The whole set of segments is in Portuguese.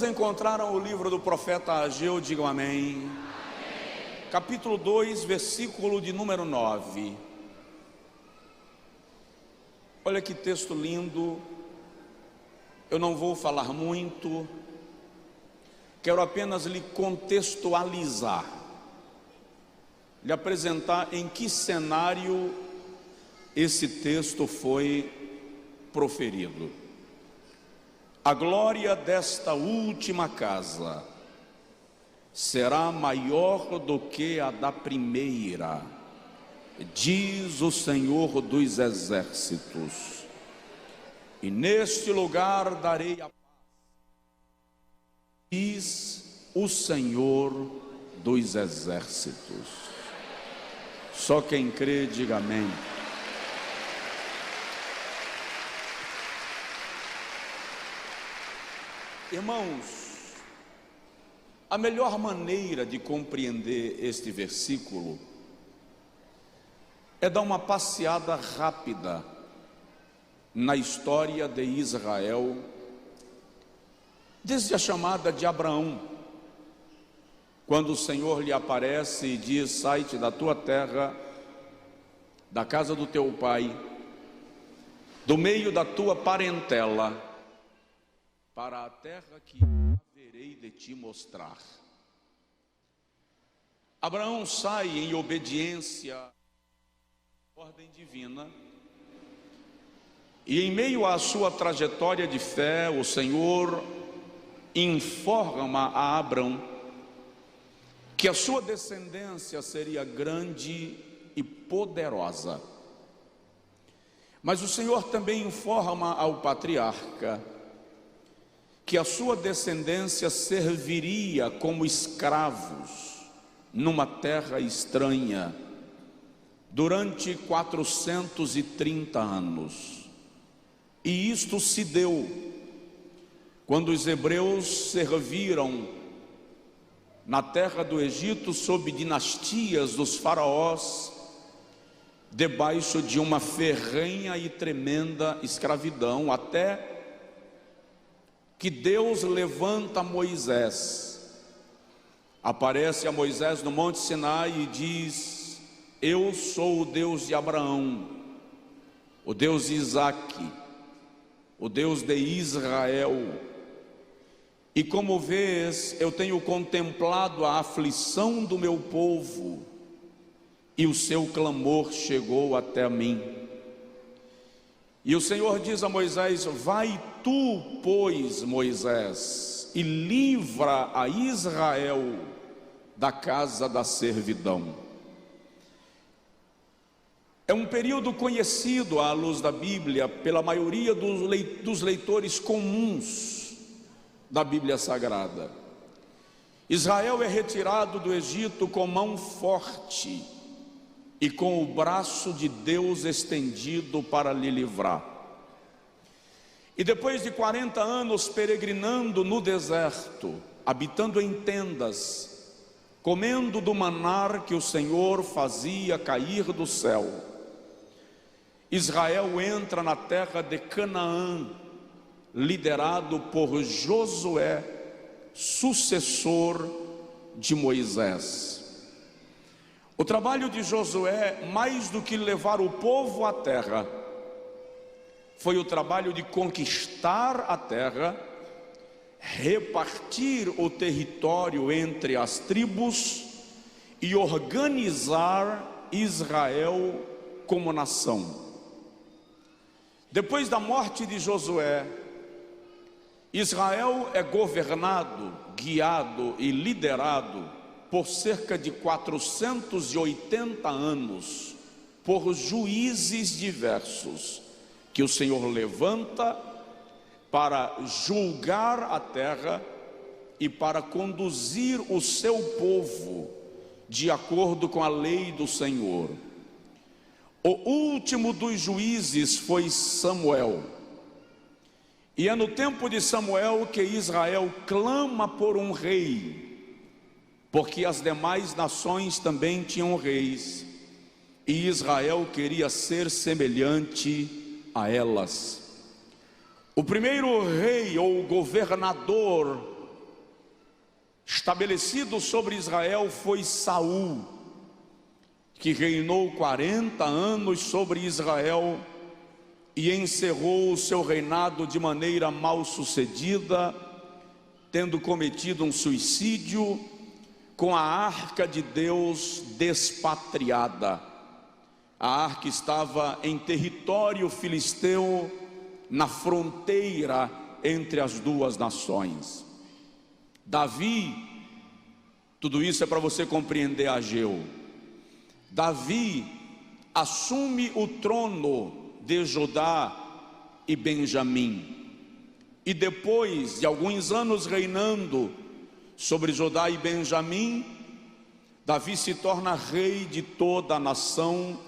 Todos encontraram o livro do profeta Ageu, digam amém. Capítulo 2, versículo de número 9. Olha que texto lindo. Eu não vou falar muito, quero apenas lhe contextualizar, lhe apresentar em que cenário esse texto foi proferido. A glória desta última casa será maior do que a da primeira, diz o Senhor dos Exércitos. E neste lugar darei a paz, diz o Senhor dos Exércitos. Só quem crê, diga amém. Irmãos, a melhor maneira de compreender este versículo é dar uma passeada rápida na história de Israel, desde a chamada de Abraão, quando o Senhor lhe aparece e diz: sai-te da tua terra, da casa do teu pai, do meio da tua parentela, para a terra que haverei de te mostrar. Abraão sai em obediência à ordem divina, e em meio à sua trajetória de fé, o Senhor informa a Abraão que a sua descendência seria grande e poderosa. Mas o Senhor também informa ao patriarca que a sua descendência serviria como escravos numa terra estranha durante 430 anos. E isto se deu quando os hebreus serviram na terra do Egito sob dinastias dos faraós, debaixo de uma ferrenha e tremenda escravidão, até que Deus levanta Moisés. Aparece a Moisés no Monte Sinai e diz: eu sou o Deus de Abraão, o Deus de Isaque, o Deus de Israel. E como vês, eu tenho contemplado a aflição do meu povo, e o seu clamor chegou até mim. E o Senhor diz a Moisés: vai tu, pois, Moisés, e livra a Israel da casa da servidão. É um período conhecido à luz da Bíblia pela maioria dos leitores comuns da Bíblia Sagrada. Israel é retirado do Egito com mão forte e com o braço de Deus estendido para lhe livrar. E depois de 40 anos peregrinando no deserto, habitando em tendas, comendo do manar que o Senhor fazia cair do céu, Israel entra na terra de Canaã, liderado por Josué, sucessor de Moisés. O trabalho de Josué, mais do que levar o povo à terra, foi o trabalho de conquistar a terra, repartir o território entre as tribos e organizar Israel como nação. Depois da morte de Josué, Israel é governado, guiado e liderado por cerca de 480 anos, por juízes diversos, que o Senhor levanta para julgar a terra e para conduzir o seu povo de acordo com a lei do Senhor. O último dos juízes foi Samuel. E é no tempo de Samuel que Israel clama por um rei, porque as demais nações também tinham reis, e Israel queria ser semelhante a elas. O primeiro rei ou governador estabelecido sobre Israel foi Saul, que reinou 40 anos sobre Israel e encerrou o seu reinado de maneira mal sucedida, tendo cometido um suicídio com a arca de Deus despatriada. A arca estava em território filisteu, na fronteira entre as duas nações. Davi, tudo isso é para você compreender Ageu. Davi assume o trono de Judá e Benjamim, e depois de alguns anos reinando sobre Judá e Benjamim, Davi se torna rei de toda a nação,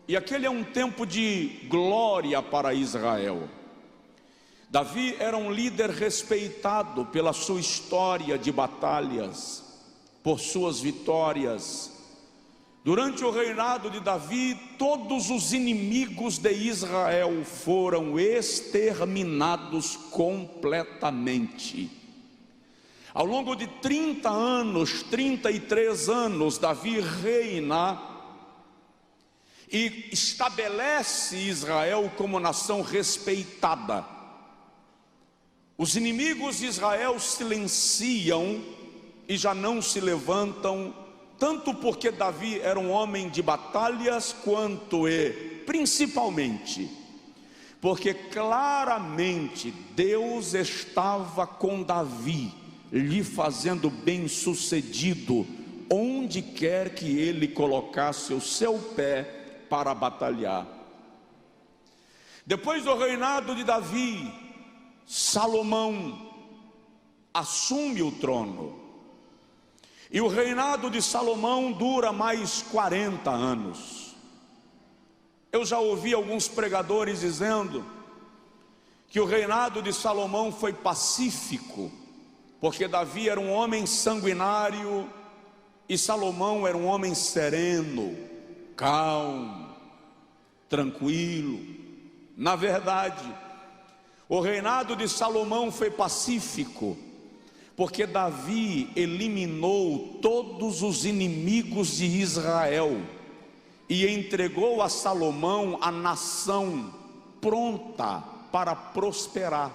e aquele é um tempo de glória para Israel. Davi era um líder respeitado pela sua história de batalhas, por suas vitórias. Durante o reinado de Davi, todos os inimigos de Israel foram exterminados completamente. Ao longo de 30 anos, 33 anos, Davi reina e estabelece Israel como nação respeitada. Os inimigos de Israel silenciam e já não se levantam, tanto porque Davi era um homem de batalhas, quanto principalmente, porque claramente Deus estava com Davi, lhe fazendo bem sucedido, onde quer que ele colocasse o seu pé para batalhar. Depois do reinado de Davi, Salomão assume o trono, e o reinado de Salomão dura mais 40 anos. Eu já ouvi alguns pregadores dizendo que o reinado de Salomão foi pacífico, porque Davi era um homem sanguinário e Salomão era um homem sereno, calmo, tranquilo. Na verdade, o reinado de Salomão foi pacífico, porque Davi eliminou todos os inimigos de Israel e entregou a Salomão a nação pronta para prosperar,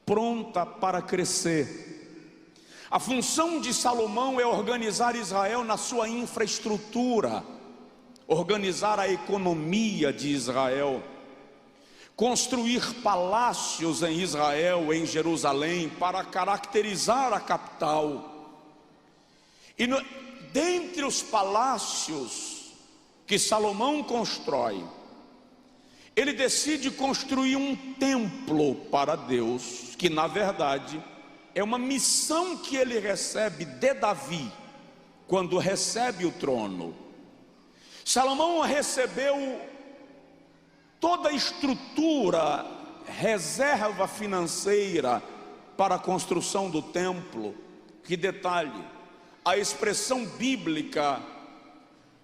pronta para crescer. A função de Salomão é organizar Israel na sua infraestrutura, organizar a economia de Israel, construir palácios em Israel, em Jerusalém, para caracterizar a capital. E dentre os palácios que Salomão constrói, ele decide construir um templo para Deus, que na verdade é uma missão que ele recebe de Davi, quando recebe o trono. Salomão recebeu toda a estrutura, reserva financeira para a construção do templo. Que detalhe, a expressão bíblica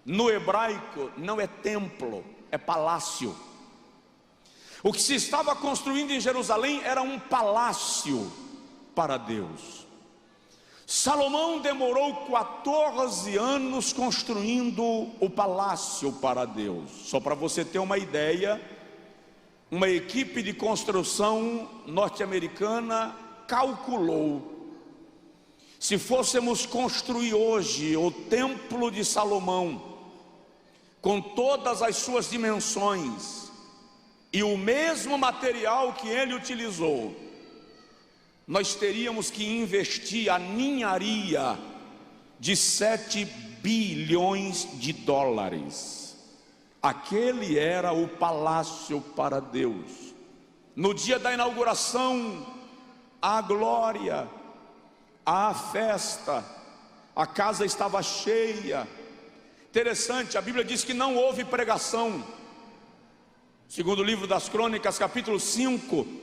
no hebraico não é templo, é palácio. O que se estava construindo em Jerusalém era um palácio para Deus. Salomão demorou 14 anos construindo o palácio para Deus. Só para você ter uma ideia, uma equipe de construção norte-americana calculou: se fôssemos construir hoje o templo de Salomão, com todas as suas dimensões e o mesmo material que ele utilizou, nós teríamos que investir a ninharia de 7 bilhões de dólares. Aquele era o palácio para Deus. No dia da inauguração, há glória, há festa, a casa estava cheia. Interessante, a Bíblia diz que não houve pregação. Segundo o livro das Crônicas, capítulo 5,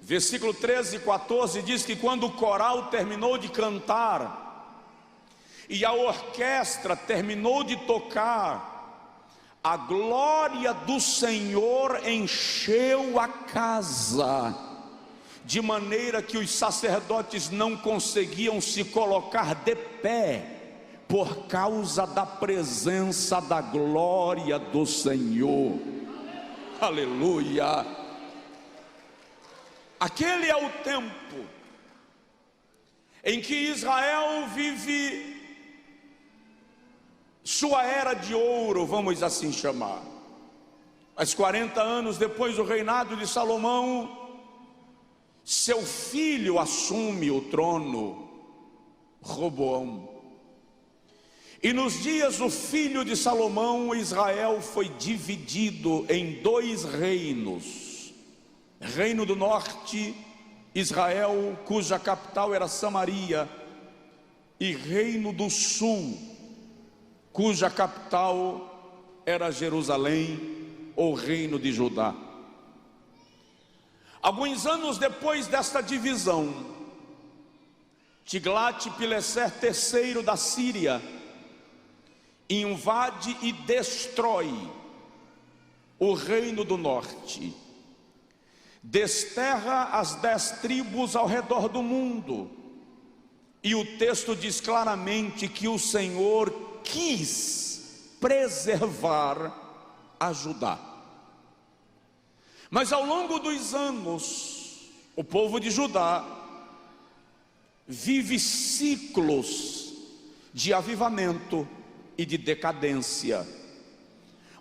versículo 13 e 14, diz que quando o coral terminou de cantar e a orquestra terminou de tocar, a glória do Senhor encheu a casa de maneira que os sacerdotes não conseguiam se colocar de pé, por causa da presença da glória do Senhor. Aleluia! Aquele é o tempo em que Israel vive sua era de ouro, vamos assim chamar. Mas 40 anos depois do reinado de Salomão, seu filho assume o trono, Roboão. E nos dias do filho de Salomão, Israel foi dividido em 2 reinos. Reino do norte, Israel, cuja capital era Samaria, e reino do sul, cuja capital era Jerusalém, ou reino de Judá. Alguns anos depois desta divisão, Tiglat-Pileser III da Síria invade e destrói o reino do norte, desterra as 10 tribos ao redor do mundo, e o texto diz claramente que o Senhor quis preservar a Judá. Mas ao longo dos anos, o povo de Judá vive ciclos de avivamento e de decadência.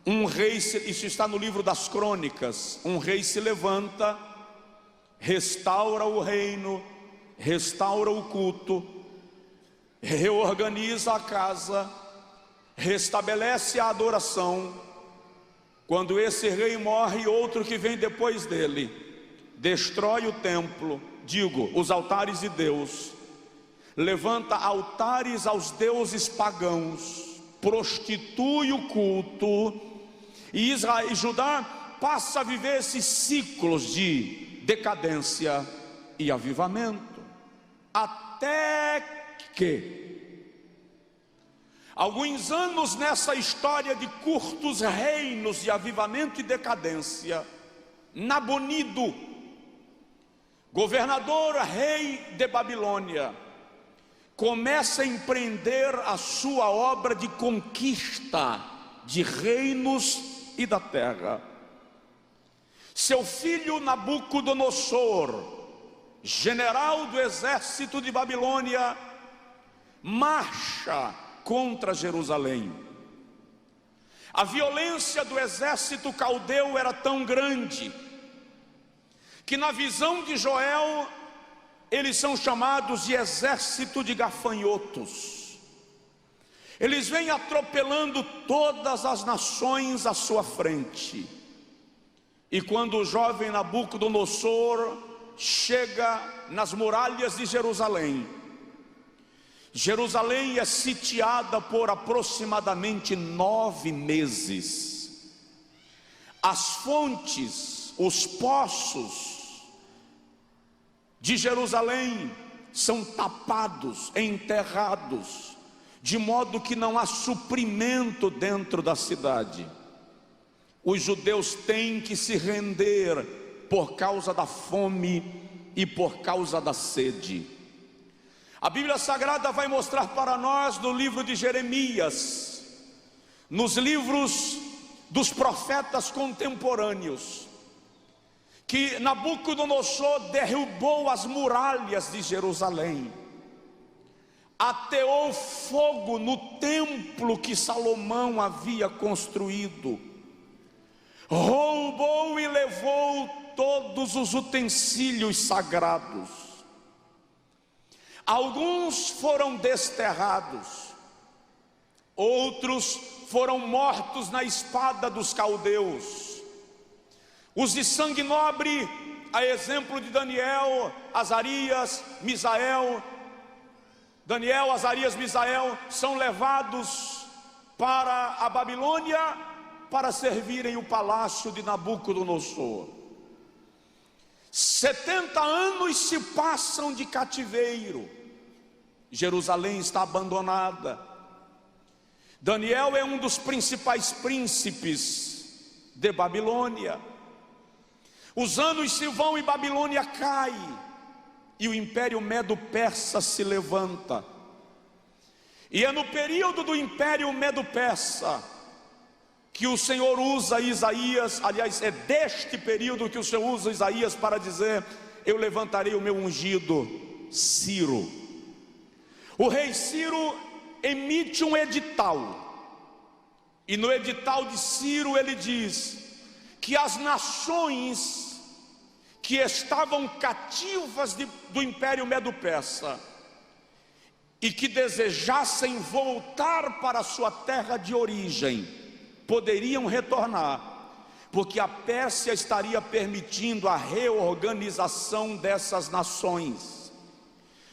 Um rei, isso está no livro das Crônicas, um rei se levanta, restaura o reino, restaura o culto, reorganiza a casa, restabelece a adoração. Quando esse rei morre, outro que vem depois dele destrói o templo, os altares de Deus, levanta altares aos deuses pagãos, prostitui o culto, e Israel e Judá passa a viver esses ciclos de decadência e avivamento, até que alguns anos nessa história de curtos reinos de avivamento e decadência, Nabonido, governador rei de Babilônia, começa a empreender a sua obra de conquista de reinos e da terra. Seu filho Nabucodonosor, general do exército de Babilônia, marcha contra Jerusalém. A violência do exército caldeu era tão grande que na visão de Joel eles são chamados de exército de gafanhotos. Eles vêm atropelando todas as nações à sua frente. E quando o jovem Nabucodonosor chega nas muralhas de Jerusalém, Jerusalém é sitiada por aproximadamente 9 meses. As fontes, os poços de Jerusalém são tapados, enterrados, de modo que não há suprimento dentro da cidade. Os judeus têm que se render por causa da fome e por causa da sede. A Bíblia Sagrada vai mostrar para nós no livro de Jeremias, nos livros dos profetas contemporâneos, que Nabucodonosor derrubou as muralhas de Jerusalém, ateou fogo no templo que Salomão havia construído, roubou e levou todos os utensílios sagrados. Alguns foram desterrados, outros foram mortos na espada dos caldeus. Os de sangue nobre, a exemplo de Daniel, Azarias, Misael, são levados para a Babilônia para servirem o palácio de Nabucodonosor. 70 anos se passam de cativeiro, Jerusalém está abandonada. Daniel é um dos principais príncipes de Babilônia. Os anos se vão e Babilônia cai, e o Império Medo-Persa se levanta. E é no período do Império Medo-Persa que o Senhor usa Isaías, aliás, é deste período que o Senhor usa Isaías para dizer: eu levantarei o meu ungido, Ciro. O rei Ciro emite um edital, e no edital de Ciro ele diz que as nações que estavam cativas do Império Medo-Persa e que desejassem voltar para a sua terra de origem, poderiam retornar, porque a Pérsia estaria permitindo a reorganização dessas nações.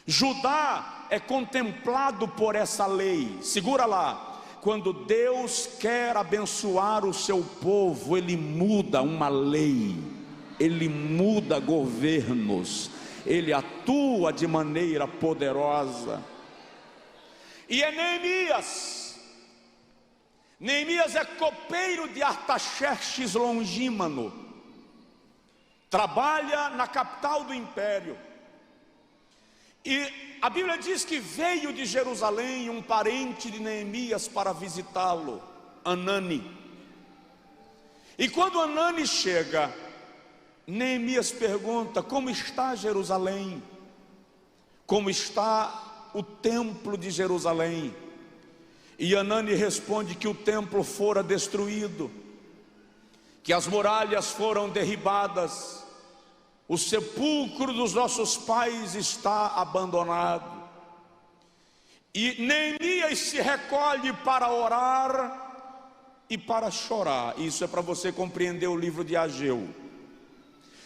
Judá é contemplado por essa lei. Segura lá. Quando Deus quer abençoar o seu povo, Ele muda uma lei, Ele muda governos, Ele atua de maneira poderosa. E é Neemias. Neemias é copeiro de Artaxerxes Longímano, trabalha na capital do império. E a Bíblia diz que veio de Jerusalém um parente de Neemias para visitá-lo, Anani. E quando Anani chega, Neemias pergunta: como está Jerusalém? Como está o templo de Jerusalém? E Anani responde que o templo fora destruído, que as muralhas foram derribadas, o sepulcro dos nossos pais está abandonado. E Neemias se recolhe para orar e para chorar. Isso é para você compreender o livro de Ageu.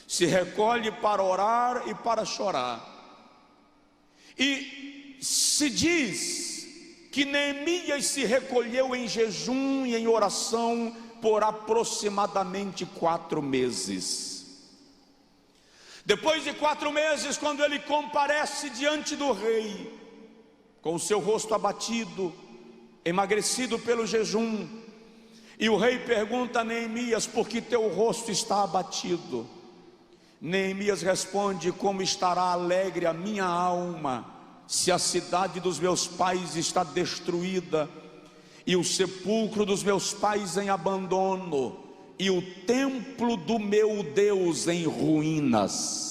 Se recolhe para orar e para chorar. E se diz que Neemias se recolheu em jejum e em oração por aproximadamente 4 meses. Depois de 4 meses, quando ele comparece diante do rei, com o seu rosto abatido, emagrecido pelo jejum, e o rei pergunta a Neemias: por que teu rosto está abatido? Neemias responde: como estará alegre a minha alma, se a cidade dos meus pais está destruída, e o sepulcro dos meus pais em abandono, e o templo do meu Deus em ruínas.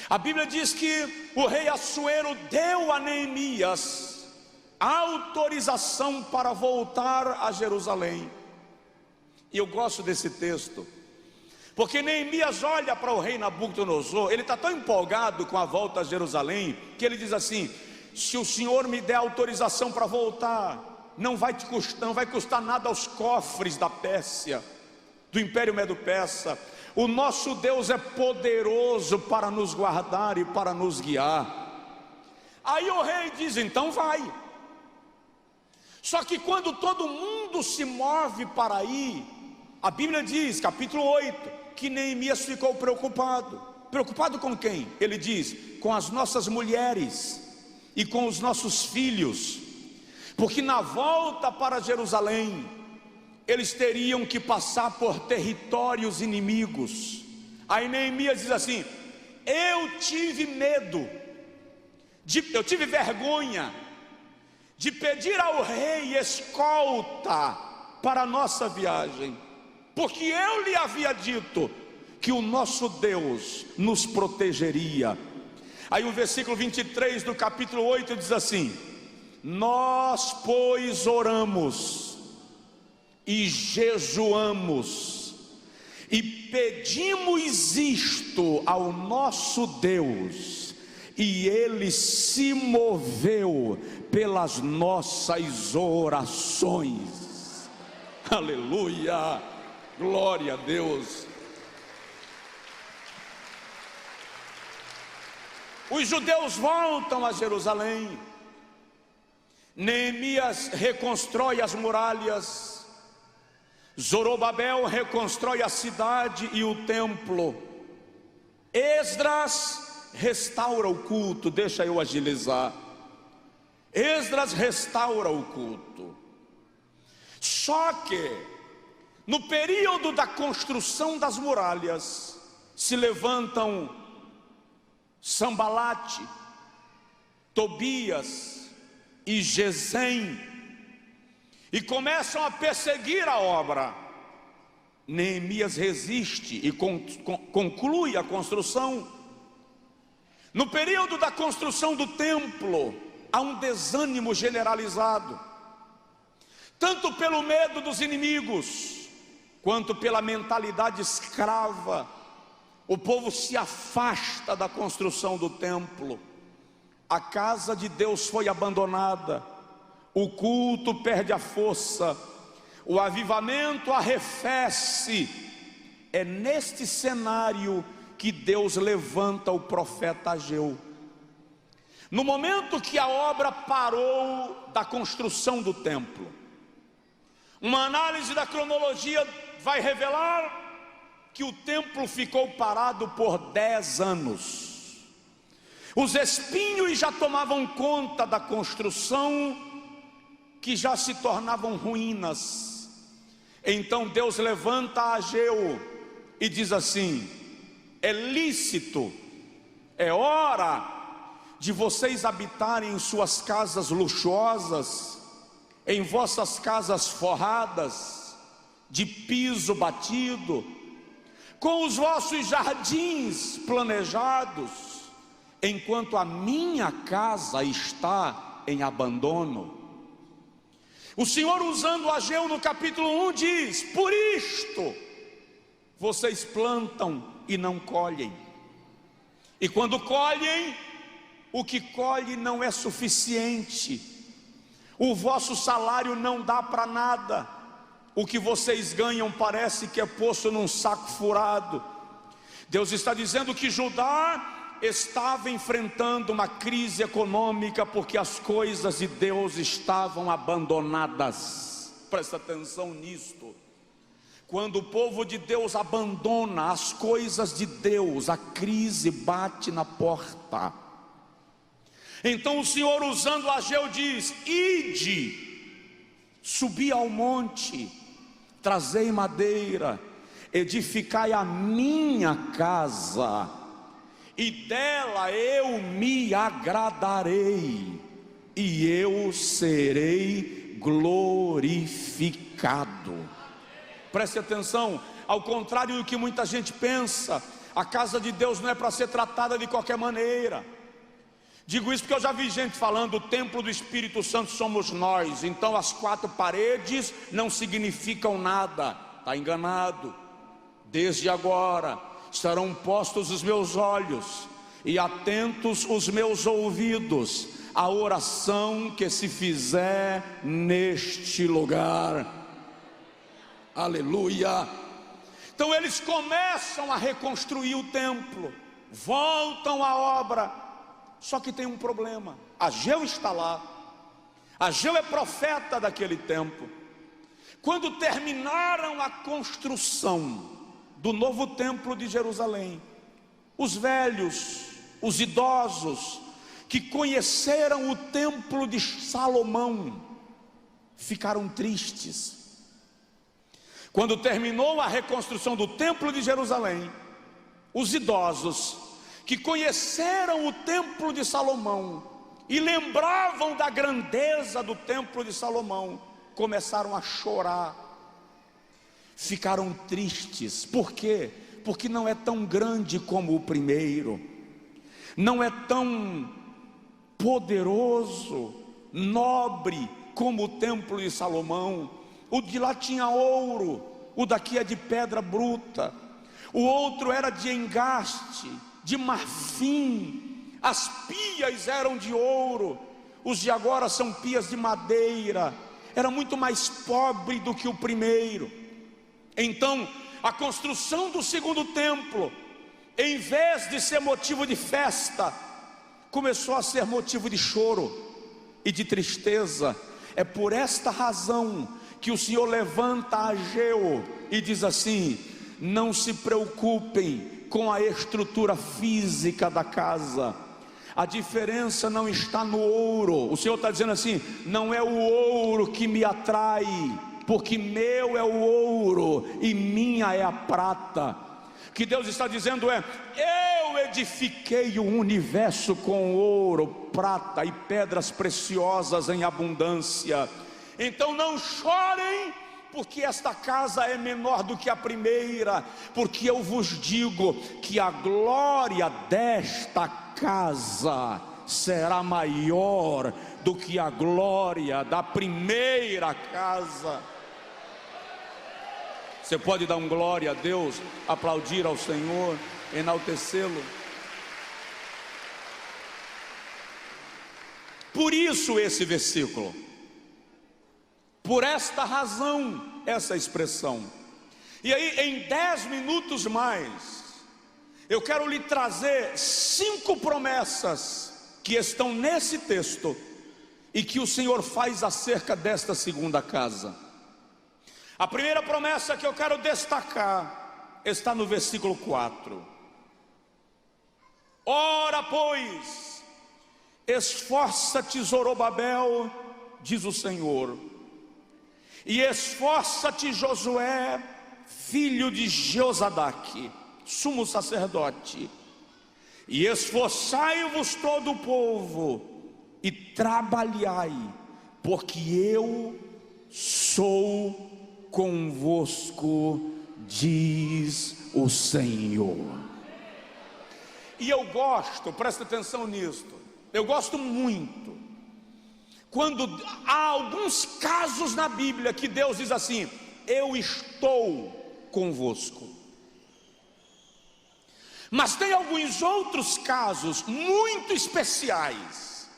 A Bíblia diz que o rei Assuero deu a Neemias a autorização para voltar a Jerusalém. E eu gosto desse texto, porque Neemias olha para o rei Nabucodonosor. Ele está tão empolgado com a volta a Jerusalém, que ele diz assim: se o Senhor me der autorização para voltar, não vai custar nada aos cofres da Pérsia, do Império Medo-Persa. O nosso Deus é poderoso para nos guardar e para nos guiar. Aí o rei diz: então vai. Só que quando todo mundo se move para ir, a Bíblia diz, capítulo 8, que Neemias ficou preocupado. Preocupado com quem? Ele diz: com as nossas mulheres e com os nossos filhos, porque na volta para Jerusalém eles teriam que passar por territórios inimigos. Aí Neemias diz assim: eu tive medo, eu tive vergonha de pedir ao rei escolta para a nossa viagem, porque eu lhe havia dito que o nosso Deus nos protegeria. Aí o versículo 23 do capítulo 8 diz assim: nós, pois, oramos e jejuamos e pedimos isto ao nosso Deus, e Ele se moveu pelas nossas orações. Aleluia, glória a Deus. Os judeus voltam a Jerusalém. Neemias reconstrói as muralhas, Zorobabel reconstrói a cidade e o templo, Esdras restaura o culto. Deixa eu agilizar. Esdras restaura o culto. Só que no período da construção das muralhas, se levantam Sambalate, Tobias e Gesem e começam a perseguir a obra. Neemias resiste e conclui a construção. No período da construção do templo, há um desânimo generalizado, tanto pelo medo dos inimigos, quanto pela mentalidade escrava. O povo se afasta da construção do templo. A casa de Deus foi abandonada. O culto perde a força. O avivamento arrefece. É neste cenário que Deus levanta o profeta Ageu. No momento que a obra parou da construção do templo, uma análise da cronologia vai revelar que o templo ficou parado por 10 anos. Os espinhos já tomavam conta da construção, que já se tornavam ruínas. Então Deus levanta Ageu e diz assim: é lícito, é hora de vocês habitarem em suas casas luxuosas, em vossas casas forradas, de piso batido, com os vossos jardins planejados, enquanto a minha casa está em abandono. O Senhor, usando Ageu no capítulo 1, diz: por isto vocês plantam e não colhem, e quando colhem, o que colhe não é suficiente, o vosso salário não dá para nada. O que vocês ganham parece que é posto num saco furado. Deus está dizendo que Judá estava enfrentando uma crise econômica, porque as coisas de Deus estavam abandonadas. Presta atenção nisto. Quando o povo de Deus abandona as coisas de Deus, a crise bate na porta. Então o Senhor, usando Ageu, diz: ide, subi ao monte, trazei madeira, edificai a minha casa, e dela eu me agradarei, e eu serei glorificado. Preste atenção, ao contrário do que muita gente pensa, a casa de Deus não é para ser tratada de qualquer maneira. Digo isso porque eu já vi gente falando: o templo do Espírito Santo somos nós, então as 4 paredes não significam nada. Está enganado. Desde agora estarão postos os meus olhos e atentos os meus ouvidos à oração que se fizer neste lugar. Aleluia. Então eles começam a reconstruir o templo, voltam à obra. Só que tem um problema: Ageu está lá, Ageu é profeta daquele tempo. Quando terminaram a construção do novo templo de Jerusalém, os velhos, os idosos, que conheceram o templo de Salomão, ficaram tristes. Quando terminou a reconstrução do templo de Jerusalém, os idosos que conheceram o templo de Salomão e lembravam da grandeza do templo de Salomão, começaram a chorar, ficaram tristes. Por quê? Porque não é tão grande como o primeiro, não é tão poderoso, nobre como o templo de Salomão. O de lá tinha ouro, o daqui é de pedra bruta, o outro era de engaste, de marfim, as pias eram de ouro, os de agora são pias de madeira. Era muito mais pobre do que o primeiro. Então a construção do segundo templo, em vez de ser motivo de festa, começou a ser motivo de choro e de tristeza. É por esta razão que o Senhor levanta Ageu e diz assim: não se preocupem com a estrutura física da casa, a diferença não está no ouro. O Senhor está dizendo assim: não é o ouro que me atrai, porque meu é o ouro e minha é a prata. O que Deus está dizendo é: eu edifiquei o universo com ouro, prata e pedras preciosas em abundância. Então não chorem, porque esta casa é menor do que a primeira, porque eu vos digo que a glória desta casa será maior do que a glória da primeira casa. Você pode dar um glória a Deus, aplaudir ao Senhor, enaltecê-lo? Por isso esse versículo, por esta razão essa expressão. E aí em 10 minutos mais, eu quero lhe trazer 5 promessas que estão nesse texto e que o Senhor faz acerca desta segunda casa. A primeira promessa que eu quero destacar está no versículo 4. Ora, pois, esforça-te, Zorobabel, diz o Senhor, e esforça-te, Josué, filho de Josadaque, sumo sacerdote, e esforçai-vos todo o povo, e trabalhai, porque eu sou convosco, diz o Senhor. E eu gosto, presta atenção nisto, eu gosto muito quando há alguns casos na Bíblia que Deus diz assim: eu estou convosco. Mas tem alguns outros casos muito especiais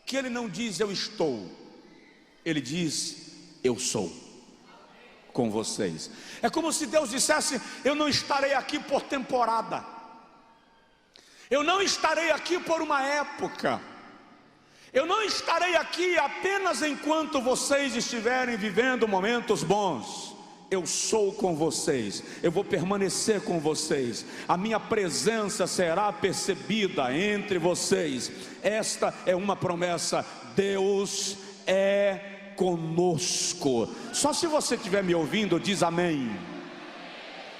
que ele não diz eu estou, ele diz eu sou com vocês. É como se Deus dissesse: eu não estarei aqui por temporada, eu não estarei aqui por uma época, eu não estarei aqui apenas enquanto vocês estiverem vivendo momentos bons. Eu sou com vocês, eu vou permanecer com vocês, a minha presença será percebida entre vocês. Esta é uma promessa, Deus é conosco. Só se você estiver me ouvindo, diz amém.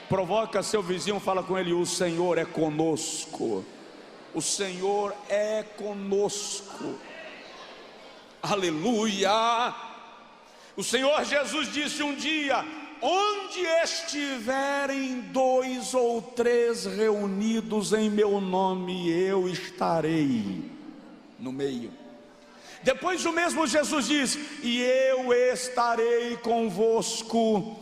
Provoca seu vizinho, fala com ele: o Senhor é conosco. O Senhor é conosco. Aleluia. O Senhor Jesus disse um dia: onde estiverem 2 ou 3 reunidos em meu nome, eu estarei no meio. Depois o mesmo Jesus diz: e eu estarei convosco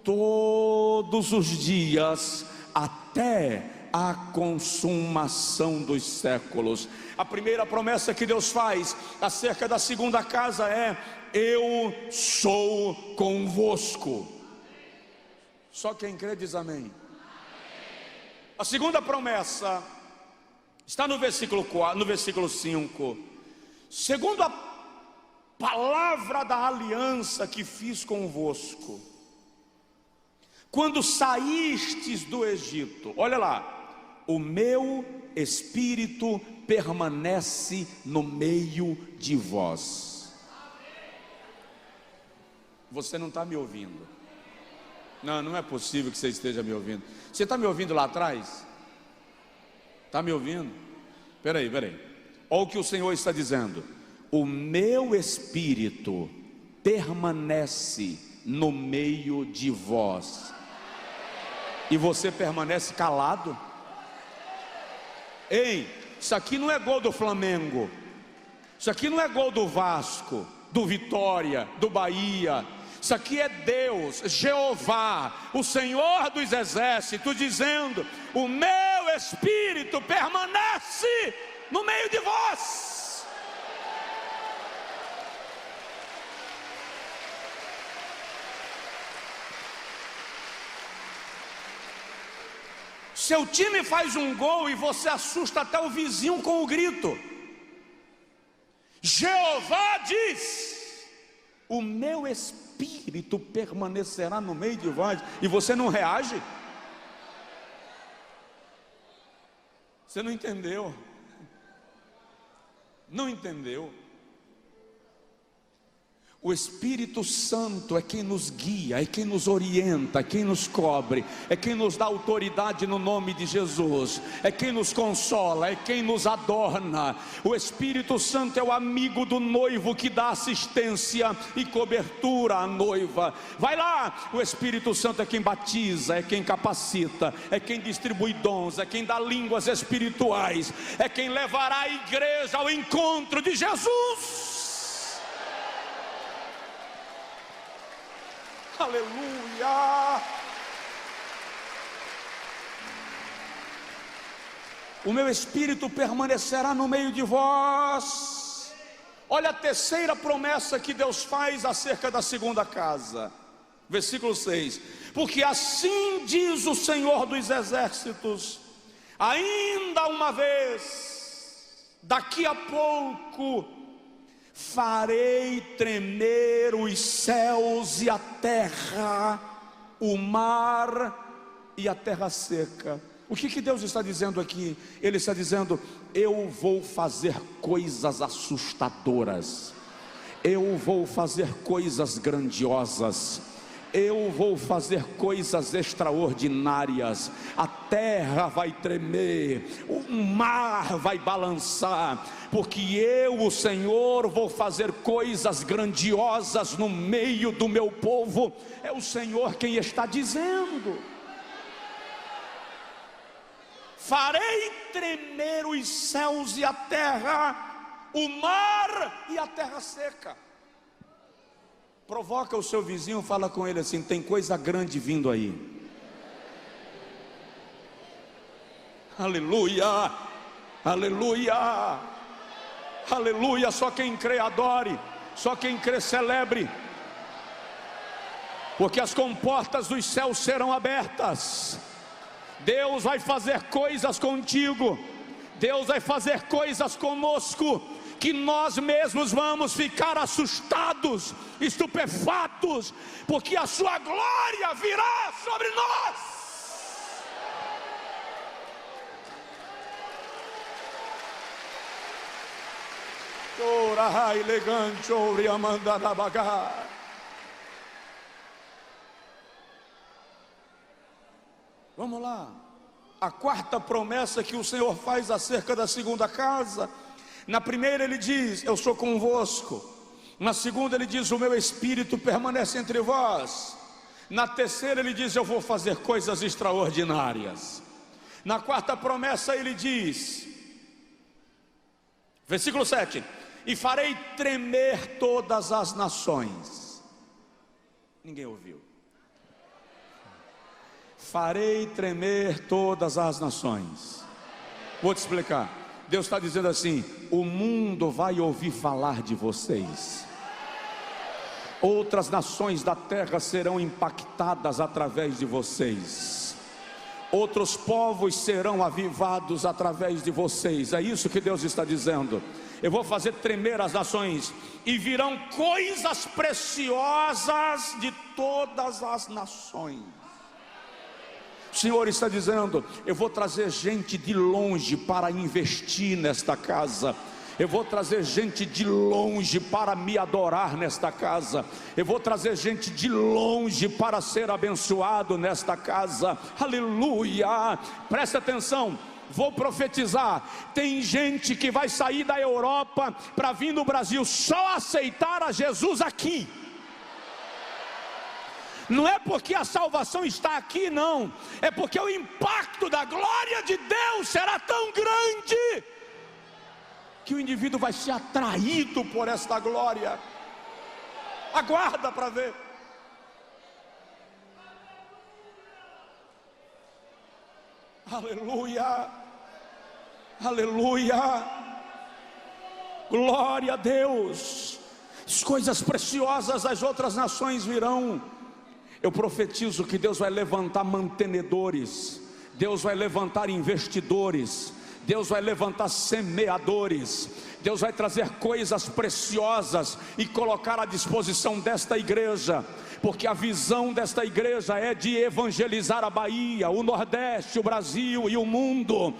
todos os dias, até a consumação dos séculos. A primeira promessa que Deus faz acerca da segunda casa é: eu sou convosco. Só quem crê diz amém. A segunda promessa está no versículo 4, no versículo 5. Segundo a palavra da aliança que fiz convosco, quando saístes do Egito, olha lá, o meu Espírito permanece no meio de vós. Você não está me ouvindo? Não, não é possível que você esteja me ouvindo. Você está me ouvindo lá atrás? Está me ouvindo? Espera aí. Olha o que o Senhor está dizendo: o meu Espírito permanece no meio de vós. E você permanece calado? Ei, isso aqui não é gol do Flamengo, isso aqui não é gol do Vasco, do Vitória, do Bahia. Isso aqui é Deus, Jeová, o Senhor dos exércitos, dizendo: o meu Espírito permanece no meio de vós. Seu time faz um gol e você assusta até o vizinho com o grito. Jeová diz: o meu Espírito permanecerá no meio de vós, e você não reage? Você não entendeu? Não entendeu? O Espírito Santo é quem nos guia, é quem nos orienta, é quem nos cobre, é quem nos dá autoridade no nome de Jesus, é quem nos consola, é quem nos adorna. O Espírito Santo é o amigo do noivo que dá assistência e cobertura à noiva. Vai lá, o Espírito Santo é quem batiza, é quem capacita, é quem distribui dons, é quem dá línguas espirituais, é quem levará a igreja ao encontro de Jesus. Aleluia! O meu espírito permanecerá no meio de vós. Olha a terceira promessa que Deus faz acerca da segunda casa. Versículo 6: porque assim diz o Senhor dos exércitos: ainda uma vez, daqui a pouco, farei tremer os céus e a terra, o mar e a terra seca. O que Deus está dizendo aqui? Ele está dizendo: eu vou fazer coisas assustadoras, eu vou fazer coisas grandiosas, eu vou fazer coisas extraordinárias. A terra vai tremer, o mar vai balançar, porque eu, o Senhor, vou fazer coisas grandiosas no meio do meu povo. É o Senhor quem está dizendo. Farei tremer os céus e a terra, o mar e a terra seca. Provoca o seu vizinho, fala com ele assim: tem coisa grande vindo aí. Aleluia, aleluia, aleluia. Só quem crê adore, só quem crê celebre, porque as comportas dos céus serão abertas. Deus vai fazer coisas contigo, Deus vai fazer coisas conosco, que nós mesmos vamos ficar assustados, estupefatos, porque a sua glória virá sobre nós. Ora elegante, ora mandada bagar. Vamos lá. A quarta promessa que o Senhor faz acerca da segunda casa. Na primeira ele diz: eu sou convosco. Na segunda ele diz: o meu espírito permanece entre vós. Na terceira ele diz: eu vou fazer coisas extraordinárias. Na quarta promessa ele diz, versículo 7: e farei tremer todas as nações. Ninguém ouviu. Farei tremer todas as nações. Vou te explicar. Deus está dizendo assim: o mundo vai ouvir falar de vocês. Outras nações da terra serão impactadas através de vocês. Outros povos serão avivados através de vocês. É isso que Deus está dizendo. Eu vou fazer tremer as nações, e virão coisas preciosas de todas as nações. O Senhor está dizendo: eu vou trazer gente de longe para investir nesta casa. Eu vou trazer gente de longe para me adorar nesta casa. Eu vou trazer gente de longe para ser abençoado nesta casa. Aleluia! Presta atenção. Vou profetizar. Tem gente que vai sair da Europa para vir no Brasil só aceitar a Jesus aqui. Não é porque a salvação está aqui, não. É porque o impacto da glória de Deus será tão grande que o indivíduo vai ser atraído por esta glória. Aguarda para ver. Aleluia, aleluia, glória a Deus. As coisas preciosas das outras nações virão. Eu profetizo que Deus vai levantar mantenedores, Deus vai levantar investidores, Deus vai levantar semeadores, Deus vai trazer coisas preciosas e colocar à disposição desta igreja, porque a visão desta igreja é de evangelizar a Bahia, o Nordeste, o Brasil e o mundo.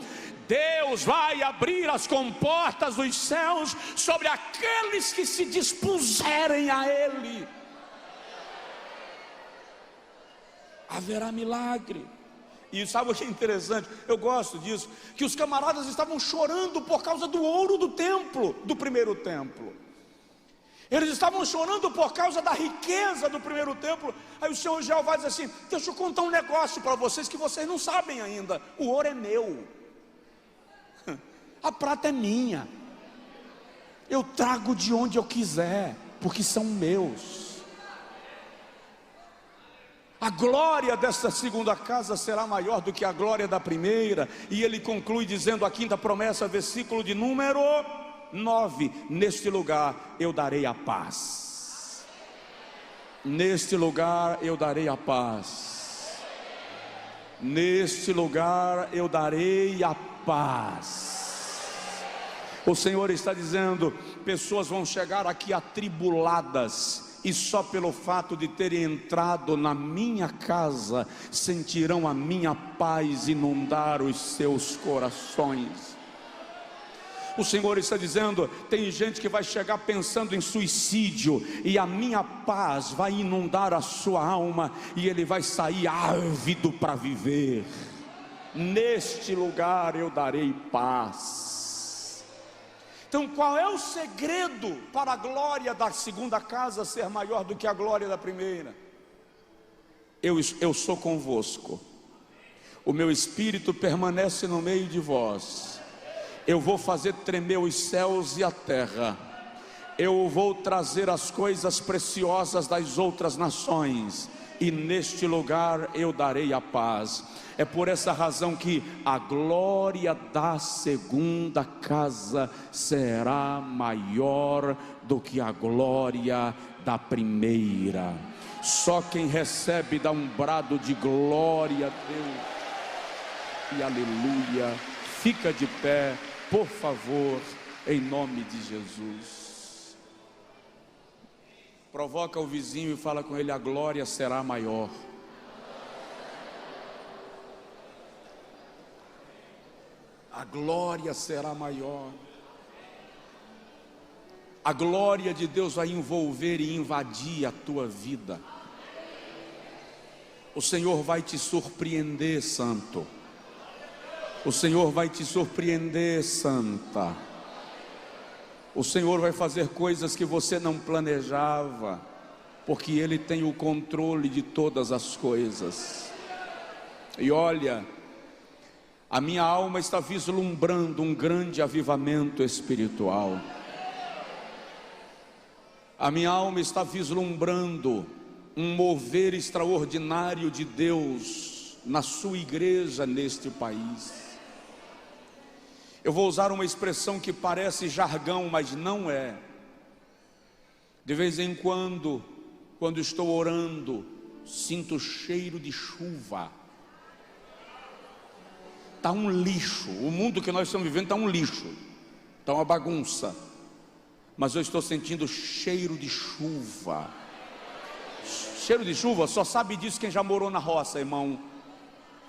Deus vai abrir as comportas dos céus sobre aqueles que se dispuserem a Ele. Haverá milagre. E sabe o que é interessante? Eu gosto disso, que os camaradas estavam chorando por causa do ouro do templo, do primeiro templo. Eles estavam chorando por causa da riqueza do primeiro templo. Aí o Senhor Jeová diz assim: deixa eu contar um negócio para vocês que vocês não sabem ainda. O ouro é meu, a prata é minha, eu trago de onde eu quiser, porque são meus. A glória desta segunda casa será maior do que a glória da primeira. E ele conclui dizendo a quinta promessa, versículo de número 9: neste lugar eu darei a paz. Neste lugar eu darei a paz. Neste lugar eu darei a paz. O Senhor está dizendo: pessoas vão chegar aqui atribuladas, e só pelo fato de terem entrado na minha casa, sentirão a minha paz inundar os seus corações. O Senhor está dizendo: tem gente que vai chegar pensando em suicídio, e a minha paz vai inundar a sua alma, e ele vai sair ávido para viver. Neste lugar eu darei paz. Então, qual é o segredo para a glória da segunda casa ser maior do que a glória da primeira? Eu sou convosco, o meu Espírito permanece no meio de vós, eu vou fazer tremer os céus e a terra, eu vou trazer as coisas preciosas das outras nações, e neste lugar eu darei a paz. É por essa razão que a glória da segunda casa será maior do que a glória da primeira. Só quem recebe dá um brado de glória a Deus e aleluia. Fica de pé, por favor, em nome de Jesus. Provoca o vizinho e fala com ele: a glória será maior. A glória será maior. A glória de Deus vai envolver e invadir a tua vida. O Senhor vai te surpreender, santo. O Senhor vai te surpreender, santa. O Senhor vai fazer coisas que você não planejava, porque Ele tem o controle de todas as coisas. E olha, a minha alma está vislumbrando um grande avivamento espiritual. A minha alma está vislumbrando um mover extraordinário de Deus na sua igreja neste país. Eu vou usar uma expressão que parece jargão, mas não é. De vez em quando estou orando, sinto cheiro de chuva. Está um lixo, o mundo que nós estamos vivendo está um lixo, está uma bagunça, mas eu estou sentindo cheiro de chuva. Cheiro de chuva, só sabe disso quem já morou na roça, irmão.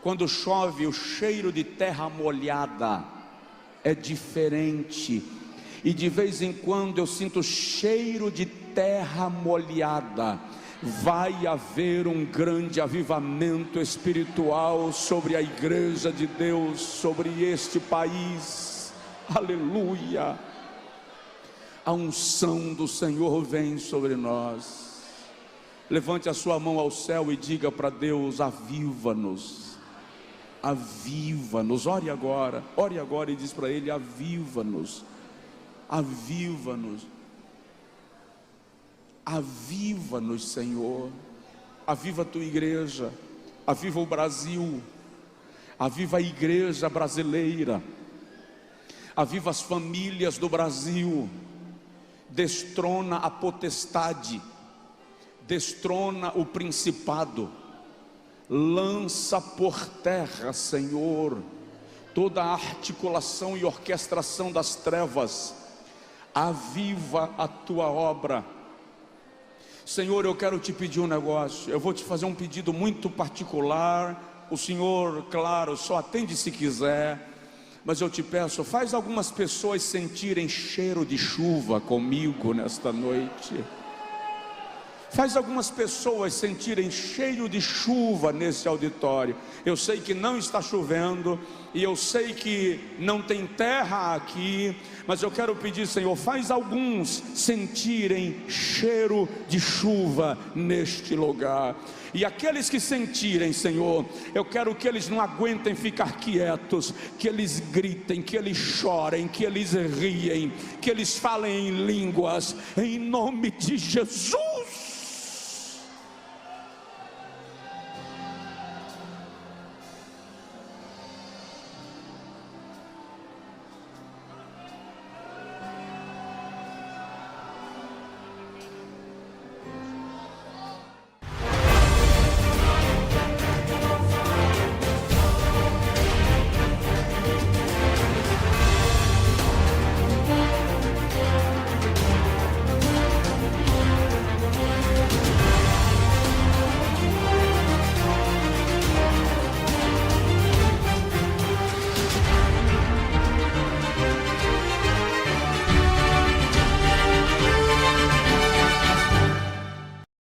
Quando chove, o cheiro de terra molhada é diferente, e de vez em quando eu sinto cheiro de terra molhada. Vai haver um grande avivamento espiritual sobre a igreja de Deus, sobre este país, aleluia. A unção do Senhor vem sobre nós. Levante a sua mão ao céu e diga para Deus: aviva-nos, aviva-nos. Ore agora e diz para Ele: aviva-nos, aviva-nos. Aviva-nos, Senhor. Aviva a tua igreja, aviva o Brasil, aviva a igreja brasileira, aviva as famílias do Brasil. Destrona a potestade, destrona o principado, lança por terra, Senhor, toda a articulação e orquestração das trevas, aviva a tua obra. Senhor, eu quero te pedir um negócio, eu vou te fazer um pedido muito particular. O Senhor, claro, só atende se quiser, mas eu te peço, faz algumas pessoas sentirem cheiro de chuva comigo nesta noite. Faz algumas pessoas sentirem cheiro de chuva nesse auditório. Eu sei que não está chovendo, e eu sei que não tem terra aqui, mas eu quero pedir, Senhor, faz alguns sentirem cheiro de chuva neste lugar. E aqueles que sentirem, Senhor, eu quero que eles não aguentem ficar quietos, que eles gritem, que eles chorem, que eles riem, que eles falem em línguas, em nome de Jesus.